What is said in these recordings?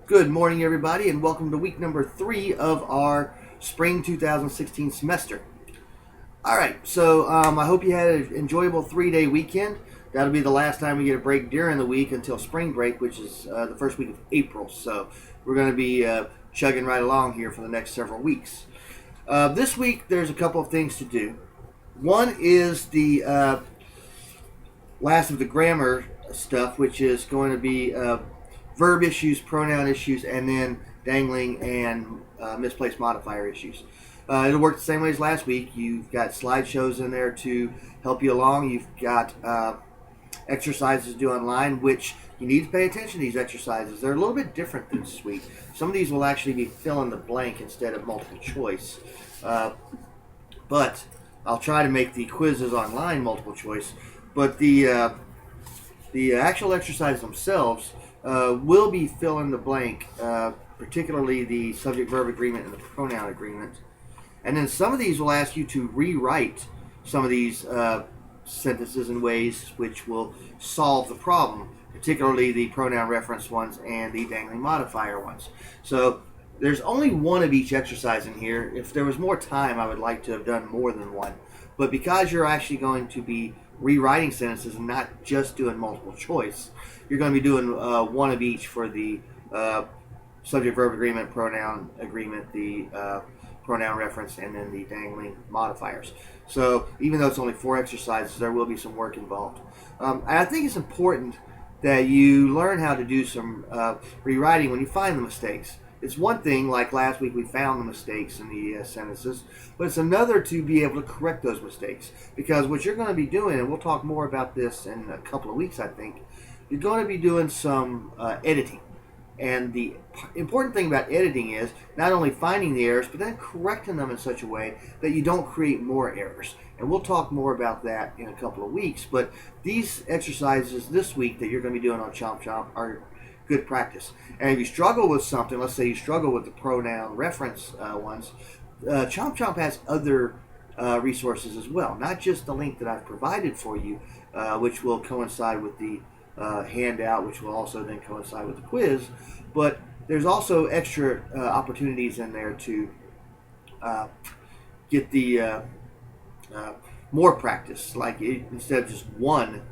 Good morning, everybody, and welcome to week number 3 of our spring 2016 semester. All right, so I hope you had an enjoyable 3-day weekend. That'll be the last time we get a break during the week until spring break, which is the first week of April. So we're going to be chugging right along here for the next several weeks. This week, there's a couple of things to do. One is the last of the grammar stuff, which is going to be verb issues, pronoun issues, and then dangling and misplaced modifier issues. It'll work the same way as last week. You've got slideshows in there to help you along. You've got exercises to do online, which you need to pay attention to these exercises. They're a little bit different this week. Some of these will actually be fill in the blank instead of multiple choice. But I'll try to make the quizzes online multiple choice. But the actual exercises themselves will be fill in the blank, particularly the subject-verb agreement and the pronoun agreement. And then some of these will ask you to rewrite some of these sentences in ways which will solve the problem, particularly the pronoun reference ones and the dangling modifier ones. So there's only one of each exercise in here. If there was more time, I would like to have done more than one. But because you're actually going to be rewriting sentences and not just doing multiple choice, you're going to be doing one of each for the subject-verb agreement, pronoun agreement, the pronoun reference, and then the dangling modifiers. So even though it's only 4 exercises, there will be some work involved. And I think it's important that you learn how to do some rewriting when you find the mistakes. It's one thing, like last week we found the mistakes in the sentences, but it's another to be able to correct those mistakes. Because what you're going to be doing, and we'll talk more about this in a couple of weeks, I think, you're going to be doing some editing. And the important thing about editing is not only finding the errors, but then correcting them in such a way that you don't create more errors. And we'll talk more about that in a couple of weeks. But these exercises this week that you're going to be doing on Chomp Chomp are good practice. And if you struggle with something, let's say you struggle with the pronoun reference ones, Chomp Chomp has other resources as well. Not just the link that I've provided for you, which will coincide with the handout, which will also then coincide with the quiz, but there's also extra opportunities in there to get the more practice. Like instead of just one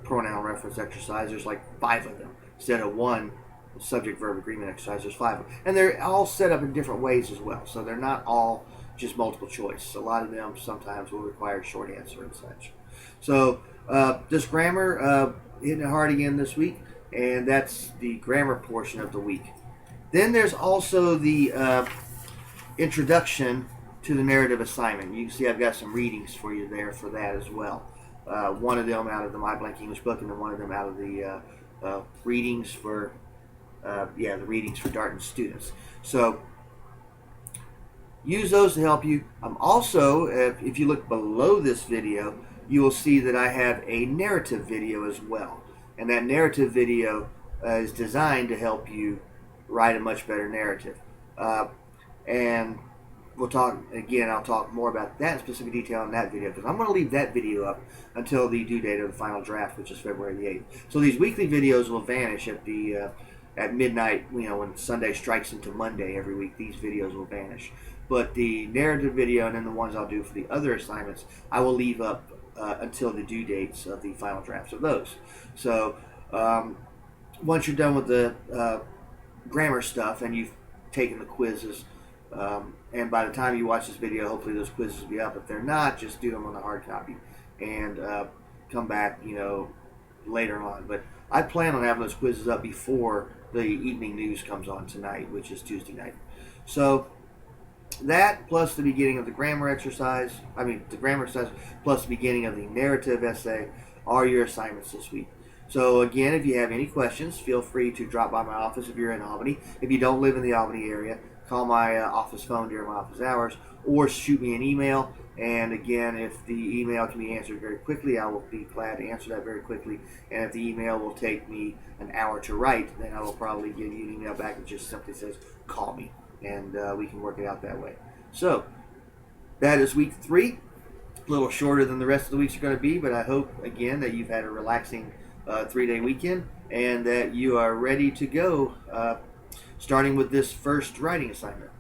pronoun reference exercise, there's like 5 of them. Instead of one subject-verb agreement exercise, there's 5 of them. And they're all set up in different ways as well, so they're not all just multiple choice. A lot of them sometimes will require short answer and such. So this grammar, hitting it hard again this week, and that's the grammar portion of the week. Then there's also the introduction to the narrative assignment. You can see I've got some readings for you there for that as well. One of them out of the My Blank English book, and then one of them out of the readings for the readings for Darton students. So use those to help you. I'm also, if you look below this video, you will see that I have a narrative video as well. And that narrative video is designed to help you write a much better narrative. And we'll talk, again, I'll talk more about that in specific detail in that video, because I'm going to leave that video up until the due date of the final draft, which is February the 8th. So these weekly videos will vanish at midnight, when Sunday strikes into Monday every week. These videos will vanish. But the narrative video and then the ones I'll do for the other assignments, I will leave up until the due dates of the final drafts of those. So once you're done with the grammar stuff and you've taken the quizzes, and by the time you watch this video, hopefully those quizzes will be up. If they're not, just do them on the hard copy and come back, later on. But I plan on having those quizzes up before the evening news comes on tonight, which is Tuesday night. So that plus the beginning of the grammar exercise, plus the beginning of the narrative essay are your assignments this week. So again, if you have any questions, feel free to drop by my office if you're in Albany. If you don't live in the Albany area, call my office phone during my office hours or shoot me an email. And again, if the email can be answered very quickly, I will be glad to answer that very quickly. And if the email will take me an hour to write, then I will probably give you an email back that just simply says, call me. And we can work it out that way. So that is week 3. A little shorter than the rest of the weeks are going to be, but I hope, again, that you've had a relaxing 3-day weekend and that you are ready to go Starting with this first writing assignment.